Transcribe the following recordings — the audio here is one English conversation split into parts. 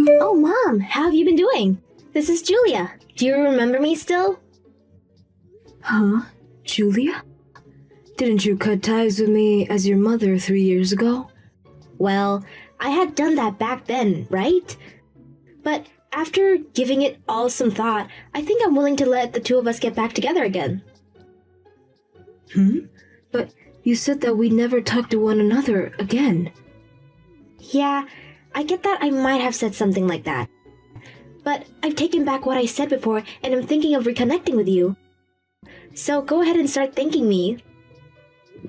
Oh, Mom, how have you been doing? This is Julia. Do you remember me still? Huh? Julia? Didn't you cut ties with me as your mother 3 years ago? Well, I had done that back then, right? But after giving it all some thought, I think I'm willing to let the two of us get back together again. But you said that we'd never talk to one another again. Yeah, I get that I might have said something like that. But I've taken back what I said before and I'm thinking of reconnecting with you. So go ahead and start thanking me.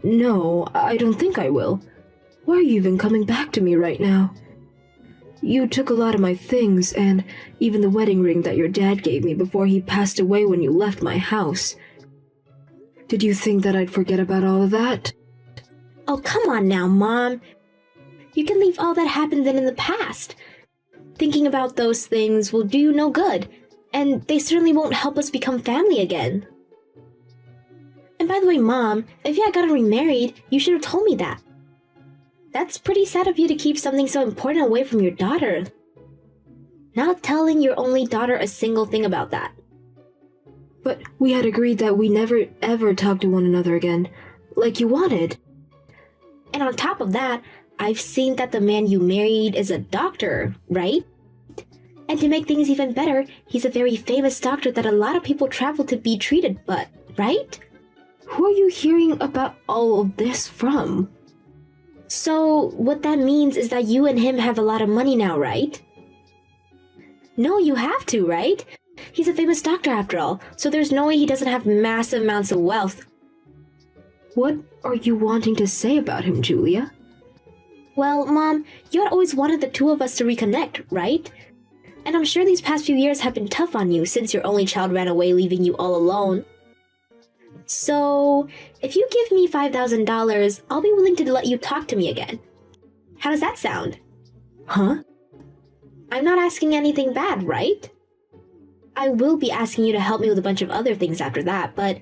No, I don't think I will. Why are you even coming back to me right now? You took a lot of my things, and even the wedding ring that your dad gave me before he passed away when you left my house. Did you think that I'd forget about all of that? Oh, come on now, Mom. You can leave all that happened then in the past. Thinking about those things will do you no good, and they certainly won't help us become family again. And by the way, Mom, if you had gotten remarried, you should have told me that. That's pretty sad of you to keep something so important away from your daughter. Not telling your only daughter a single thing about that. But we had agreed that we never ever talk to one another again, like you wanted. And on top of that, I've seen that the man you married is a doctor, right? And to make things even better, he's a very famous doctor that a lot of people travel to be treated, but, right? Who are you hearing about all of this from? So, what that means is that you and him have a lot of money now, right? No, you have to, right? He's a famous doctor after all, so there's no way he doesn't have massive amounts of wealth. What are you wanting to say about him, Julia? Well, Mom, you had always wanted the two of us to reconnect, right? And I'm sure these past few years have been tough on you since your only child ran away leaving you all alone. So, if you give me $5,000, I'll be willing to let you talk to me again. How does that sound? Huh? I'm not asking anything bad, right? I will be asking you to help me with a bunch of other things after that, but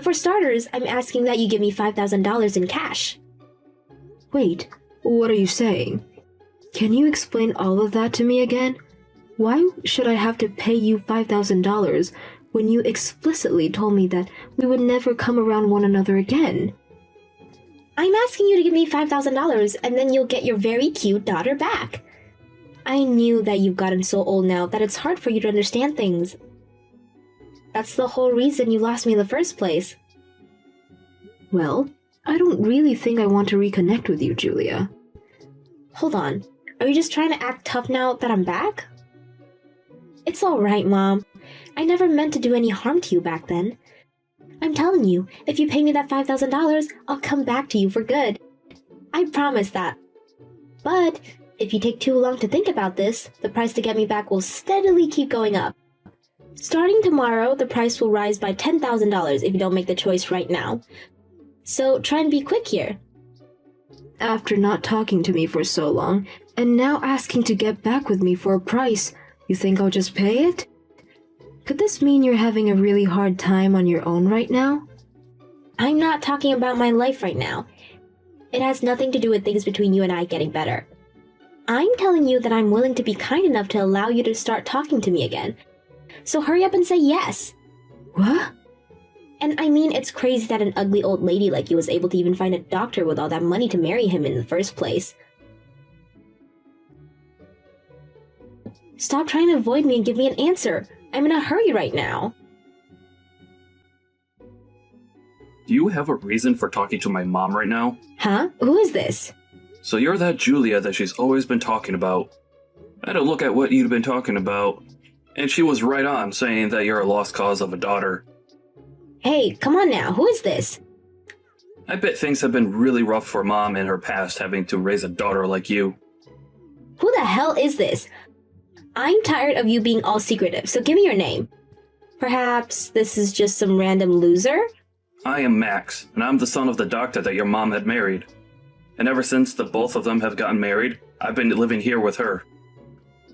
for starters, I'm asking that you give me $5,000 in cash. Wait, what are you saying? Can you explain all of that to me again? Why should I have to pay you $5,000 when you explicitly told me that we would never come around one another again? I'm asking you to give me $5,000 and then you'll get your very cute daughter back. I knew that you've gotten so old now that it's hard for you to understand things. That's the whole reason you lost me in the first place. Well, I don't really think I want to reconnect with you, Julia. Hold on, are you just trying to act tough now that I'm back? It's alright, Mom. I never meant to do any harm to you back then. I'm telling you, if you pay me that $5,000, I'll come back to you for good. I promise that. But if you take too long to think about this, the price to get me back will steadily keep going up. Starting tomorrow, the price will rise by $10,000 if you don't make the choice right now. So try and be quick here. After not talking to me for so long, and now asking to get back with me for a price, you think I'll just pay it? Could this mean you're having a really hard time on your own right now? I'm not talking about my life right now. It has nothing to do with things between you and I getting better. I'm telling you that I'm willing to be kind enough to allow you to start talking to me again. So hurry up and say yes. What? And I mean, it's crazy that an ugly old lady like you was able to even find a doctor with all that money to marry him in the first place. Stop trying to avoid me and give me an answer. I'm in a hurry right now. Do you have a reason for talking to my mom right now? Huh? Who is this? So you're that Julia that she's always been talking about. I had a look at what you'd been talking about, and she was right on saying that you're a lost cause of a daughter. Hey, come on now, who is this? I bet things have been really rough for Mom in her past having to raise a daughter like you. Who the hell is this? I'm tired of you being all secretive, so give me your name. Perhaps this is just some random loser? I am Max, and I'm the son of the doctor that your mom had married. And ever since the both of them have gotten married, I've been living here with her.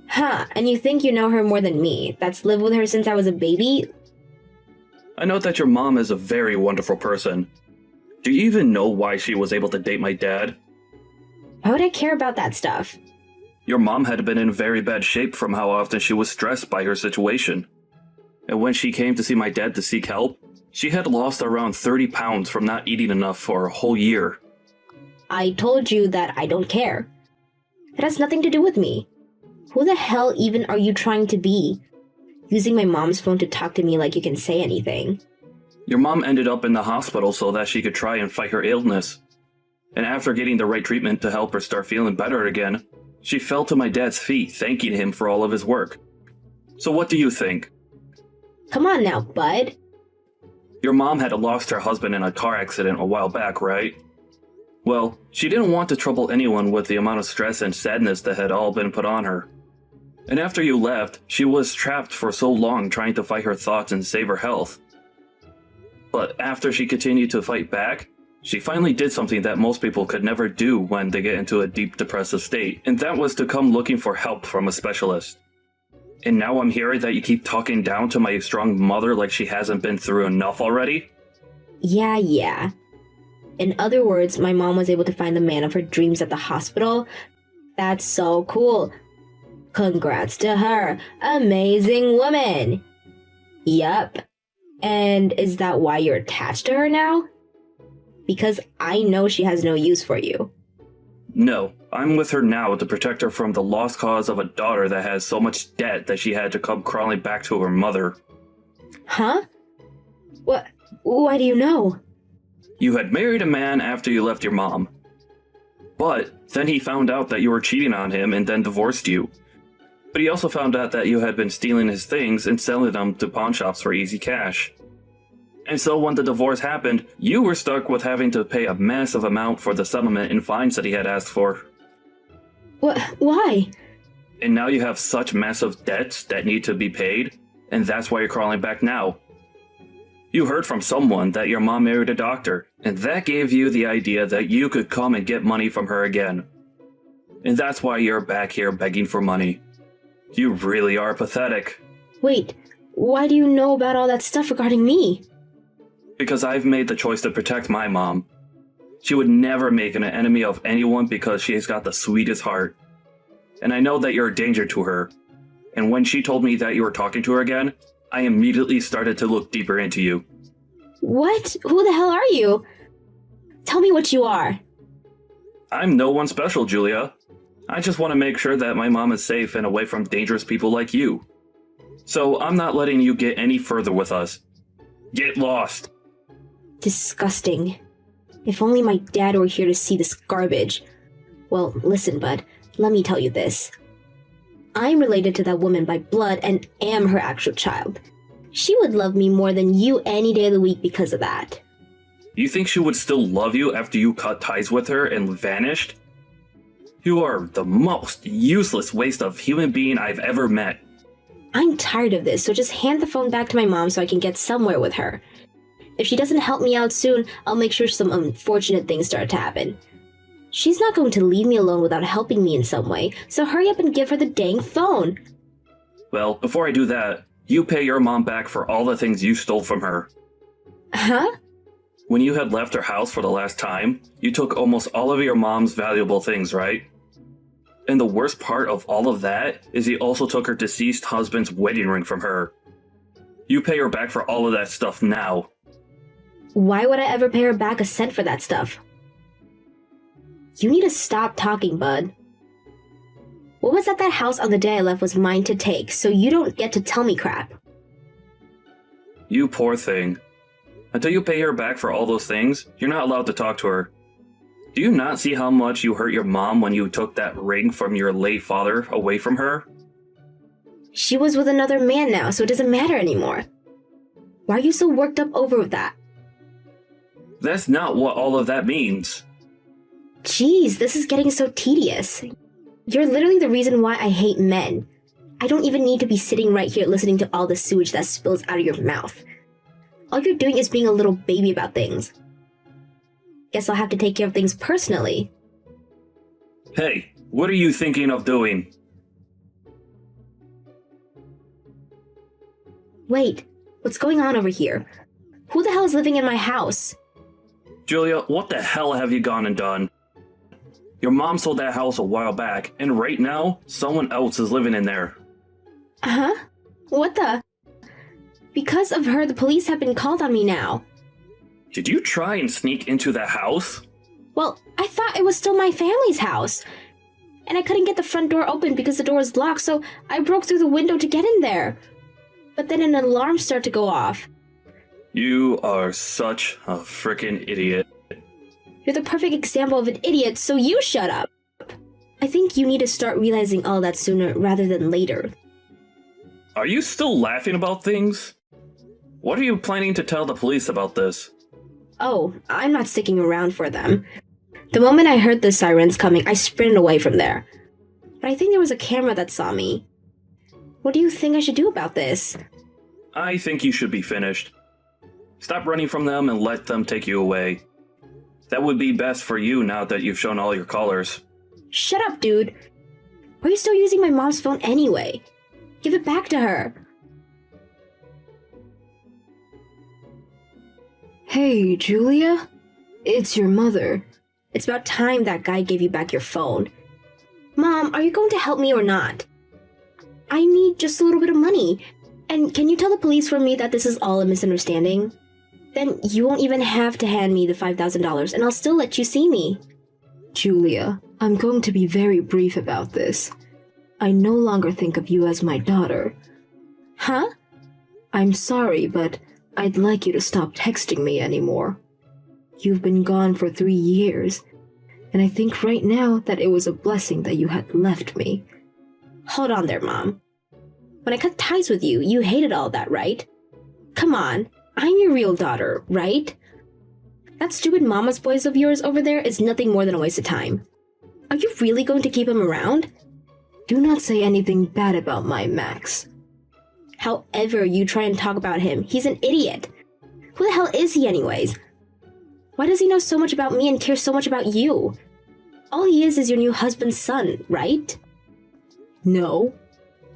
Huh, and you think you know her more than me? That's lived with her since I was a baby? I know that your mom is a very wonderful person. Do you even know why she was able to date my dad? Why would I care about that stuff? Your mom had been in very bad shape from how often she was stressed by her situation. And when she came to see my dad to seek help, she had lost around 30 pounds from not eating enough for a whole year. I told you that I don't care. It has nothing to do with me. Who the hell even are you trying to be? Using my mom's phone to talk to me like you can say anything. Your mom ended up in the hospital so that she could try and fight her illness. And after getting the right treatment to help her start feeling better again, she fell to my dad's feet, thanking him for all of his work. So what do you think? Come on now, bud. Your mom had lost her husband in a car accident a while back, right? Well, she didn't want to trouble anyone with the amount of stress and sadness that had all been put on her. And after you left, she was trapped for so long trying to fight her thoughts and save her health. But after she continued to fight back, she finally did something that most people could never do when they get into a deep depressive state, and that was to come looking for help from a specialist. And now I'm hearing that you keep talking down to my strong mother like she hasn't been through enough already? Yeah. In other words, my mom was able to find the man of her dreams at the hospital. That's so cool. Congrats to her. Amazing woman. Yup. And is that why you're attached to her now? Because I know she has no use for you. No, I'm with her now to protect her from the lost cause of a daughter that has so much debt that she had to come crawling back to her mother. Huh? What? Why do you know? You had married a man after you left your mom. But then he found out that you were cheating on him and then divorced you. But he also found out that you had been stealing his things and selling them to pawn shops for easy cash. And so when the divorce happened, you were stuck with having to pay a massive amount for the settlement and fines that he had asked for. What? Why? And now you have such massive debts that need to be paid, and that's why you're crawling back now. You heard from someone that your mom married a doctor, and that gave you the idea that you could come and get money from her again. And that's why you're back here begging for money. You really are pathetic. Wait, why do you know about all that stuff regarding me? Because I've made the choice to protect my mom. She would never make an enemy of anyone because she has got the sweetest heart. And I know that you're a danger to her. And when she told me that you were talking to her again, I immediately started to look deeper into you. What? Who the hell are you? Tell me what you are. I'm no one special, Julia. I just want to make sure that my mom is safe and away from dangerous people like you. So I'm not letting you get any further with us. Get lost. Disgusting. If only my dad were here to see this garbage. Well, listen, bud, let me tell you this. I'm related to that woman by blood and am her actual child. She would love me more than you any day of the week because of that. You think she would still love you after you cut ties with her and vanished? You are the most useless waste of human being I've ever met. I'm tired of this, so just hand the phone back to my mom so I can get somewhere with her. If she doesn't help me out soon, I'll make sure some unfortunate things start to happen. She's not going to leave me alone without helping me in some way, so hurry up and give her the dang phone. Well, before I do that, you pay your mom back for all the things you stole from her. Huh? When you had left her house for the last time, you took almost all of your mom's valuable things, right? And the worst part of all of that is he also took her deceased husband's wedding ring from her. You pay her back for all of that stuff now. Why would I ever pay her back a cent for that stuff? You need to stop talking, bud. What was at that house on the day I left was mine to take, so you don't get to tell me crap. You poor thing. Until you pay her back for all those things, you're not allowed to talk to her. Do you not see how much you hurt your mom when you took that ring from your late father away from her? She was with another man now, so it doesn't matter anymore. Why are you so worked up over that? That's not what all of that means. Jeez, this is getting so tedious. You're literally the reason why I hate men. I don't even need to be sitting right here listening to all the sewage that spills out of your mouth. All you're doing is being a little baby about things. Guess I'll have to take care of things personally. Hey, what are you thinking of doing? Wait, what's going on over here? Who the hell is living in my house? Julia, what the hell have you gone and done? Your mom sold that house a while back, and right now, someone else is living in there. Huh? What the? Because of her, the police have been called on me now. Did you try and sneak into that house? Well, I thought it was still my family's house. And I couldn't get the front door open because the door was locked, so I broke through the window to get in there. But then an alarm started to go off. You are such a frickin' idiot. You're the perfect example of an idiot, so you shut up. I think you need to start realizing all that sooner rather than later. Are you still laughing about things? What are you planning to tell the police about this? Oh, I'm not sticking around for them. The moment I heard the sirens coming, I sprinted away from there. But I think there was a camera that saw me. What do you think I should do about this? I think you should be finished. Stop running from them and let them take you away. That would be best for you now that you've shown all your colors. Shut up, dude. Why are you still using my mom's phone anyway? Give it back to her. Hey, Julia? It's your mother. It's about time that guy gave you back your phone. Mom, are you going to help me or not? I need just a little bit of money. And can you tell the police for me that this is all a misunderstanding? Then you won't even have to hand me the $5,000 and I'll still let you see me. Julia, I'm going to be very brief about this. I no longer think of you as my daughter. Huh? I'm sorry, but I'd like you to stop texting me anymore. You've been gone for 3 years, and I think right now that it was a blessing that you had left me. Hold on there, Mom. When I cut ties with you, you hated all that, right? Come on, I'm your real daughter, right? That stupid mama's boys of yours over there is nothing more than a waste of time. Are you really going to keep him around? Do not say anything bad about my Max. However you try and talk about him, he's an idiot. Who the hell is he anyways? Why does he know so much about me and care so much about you? All he is your new husband's son, right? No.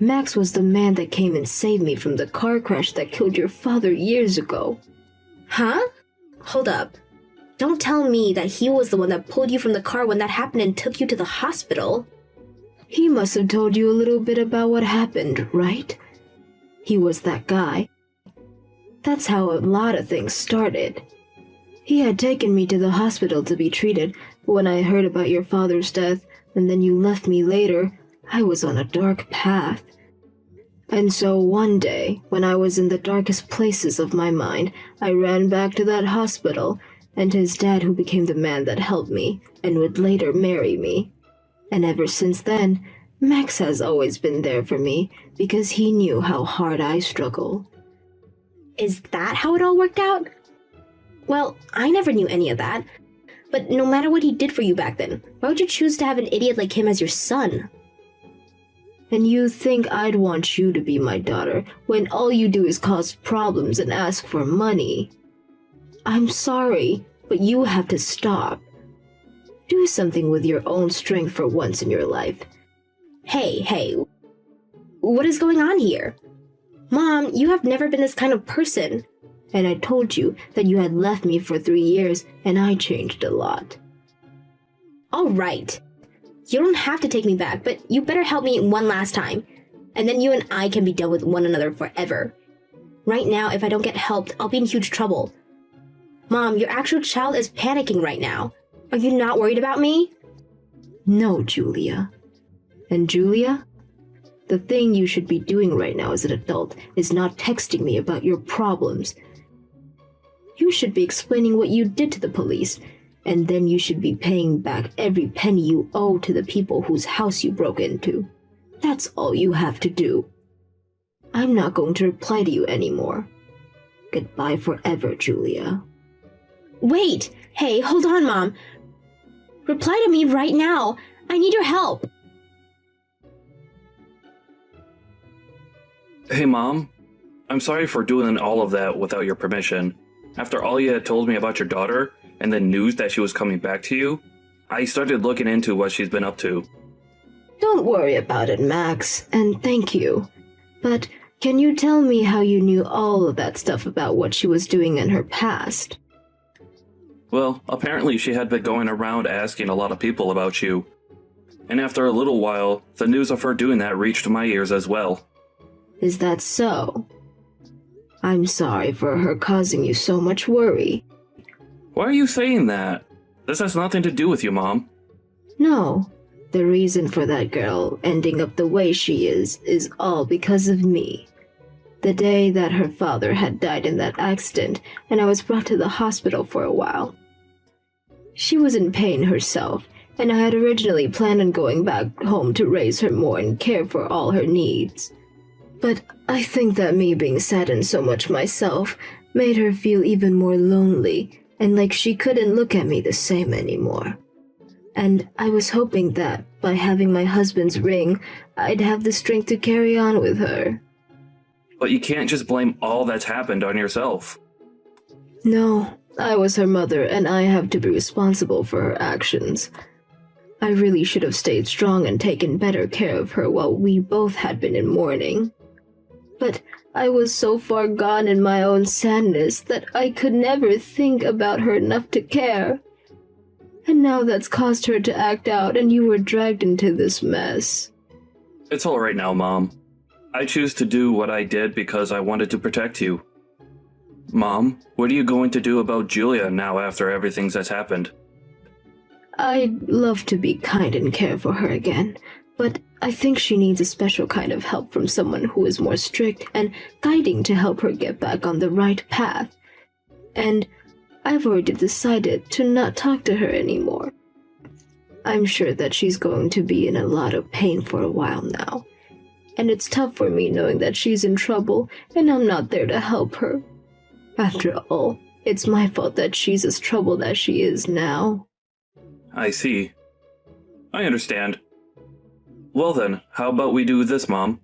Max was the man that came and saved me from the car crash that killed your father years ago. Huh? Hold up. Don't tell me that he was the one that pulled you from the car when that happened and took you to the hospital. He must have told you a little bit about what happened, right? He was that guy. That's how a lot of things started. He had taken me to the hospital to be treated, but when I heard about your father's death, and then you left me later, I was on a dark path. And so one day, when I was in the darkest places of my mind, I ran back to that hospital, and his dad who became the man that helped me, and would later marry me. And ever since then, Max has always been there for me, because he knew how hard I struggle. Is that how it all worked out? Well, I never knew any of that. But no matter what he did for you back then, why would you choose to have an idiot like him as your son? And you think I'd want you to be my daughter when all you do is cause problems and ask for money? I'm sorry, but you have to stop. Do something with your own strength for once in your life. Hey, what is going on here? Mom, you have never been this kind of person. And I told you that you had left me for 3 years, and I changed a lot. All right. You don't have to take me back, but you better help me one last time. And then you and I can be done with one another forever. Right now, if I don't get helped, I'll be in huge trouble. Mom, your actual child is panicking right now. Are you not worried about me? No, Julia. And Julia? The thing you should be doing right now as an adult is not texting me about your problems. You should be explaining what you did to the police, and then you should be paying back every penny you owe to the people whose house you broke into. That's all you have to do. I'm not going to reply to you anymore. Goodbye forever, Julia. Wait! Hey, hold on, Mom. Reply to me right now. I need your help. Hey, Mom. I'm sorry for doing all of that without your permission. After all you had told me about your daughter, and the news that she was coming back to you, I started looking into what she's been up to. Don't worry about it, Max, and thank you. But can you tell me how you knew all of that stuff about what she was doing in her past? Well, apparently she had been going around asking a lot of people about you. And after a little while, the news of her doing that reached my ears as well. Is that so? I'm sorry for her causing you so much worry. Why are you saying that? This has nothing to do with you, Mom. No, the reason for that girl ending up the way she is all because of me. The day that her father had died in that accident and I was brought to the hospital for a while. She was in pain herself, and I had originally planned on going back home to raise her more and care for all her needs. But I think that me being saddened so much myself made her feel even more lonely and like she couldn't look at me the same anymore. And I was hoping that, by having my husband's ring, I'd have the strength to carry on with her. But you can't just blame all that's happened on yourself. No, I was her mother and I have to be responsible for her actions. I really should have stayed strong and taken better care of her while we both had been in mourning. But I was so far gone in my own sadness that I could never think about her enough to care. And now that's caused her to act out and you were dragged into this mess. It's all right now, Mom. I choose to do what I did because I wanted to protect you. Mom, what are you going to do about Julia now after everything that's happened? I'd love to be kind and care for her again, but I think she needs a special kind of help from someone who is more strict and guiding to help her get back on the right path. And I've already decided to not talk to her anymore. I'm sure that she's going to be in a lot of pain for a while now. And it's tough for me knowing that she's in trouble and I'm not there to help her. After all, it's my fault that she's as troubled as she is now. I see. I understand. Well then, how about we do this, Mom?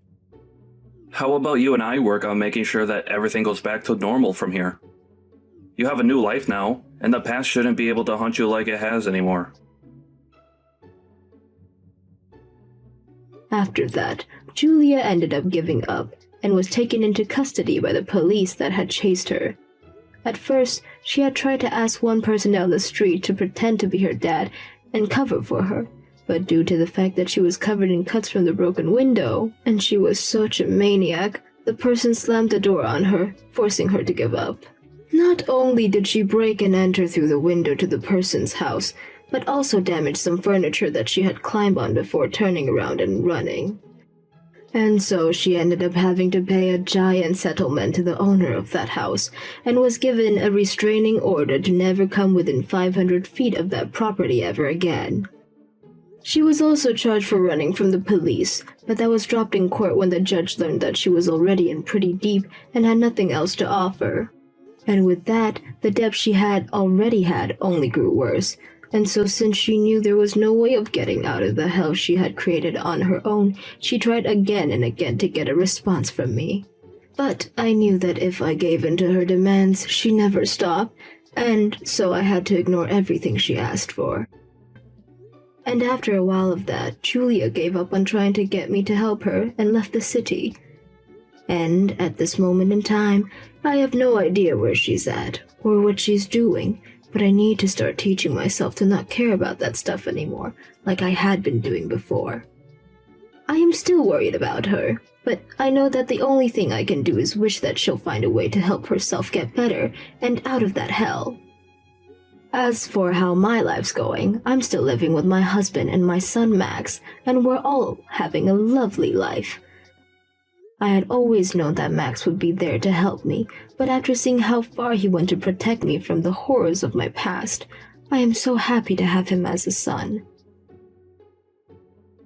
How about you and I work on making sure that everything goes back to normal from here? You have a new life now, and the past shouldn't be able to haunt you like it has anymore. After that, Julia ended up giving up and was taken into custody by the police that had chased her. At first, she had tried to ask one person down the street to pretend to be her dad and cover for her, but due to the fact that she was covered in cuts from the broken window, and she was such a maniac, the person slammed the door on her, forcing her to give up. Not only did she break and enter through the window to the person's house, but also damaged some furniture that she had climbed on before turning around and running. And so she ended up having to pay a giant settlement to the owner of that house, and was given a restraining order to never come within 500 feet of that property ever again. She was also charged for running from the police, but that was dropped in court when the judge learned that she was already in pretty deep and had nothing else to offer. And with that, the debt she had already had only grew worse, and so since she knew there was no way of getting out of the hell she had created on her own, she tried again and again to get a response from me. But I knew that if I gave in to her demands, she never stopped, and so I had to ignore everything she asked for. And after a while of that, Julia gave up on trying to get me to help her and left the city. And at this moment in time, I have no idea where she's at or what she's doing, but I need to start teaching myself to not care about that stuff anymore, like I had been doing before. I am still worried about her, but I know that the only thing I can do is wish that she'll find a way to help herself get better and out of that hell. As for how my life's going, I'm still living with my husband and my son Max, and we're all having a lovely life. I had always known that Max would be there to help me, but after seeing how far he went to protect me from the horrors of my past, I am so happy to have him as a son.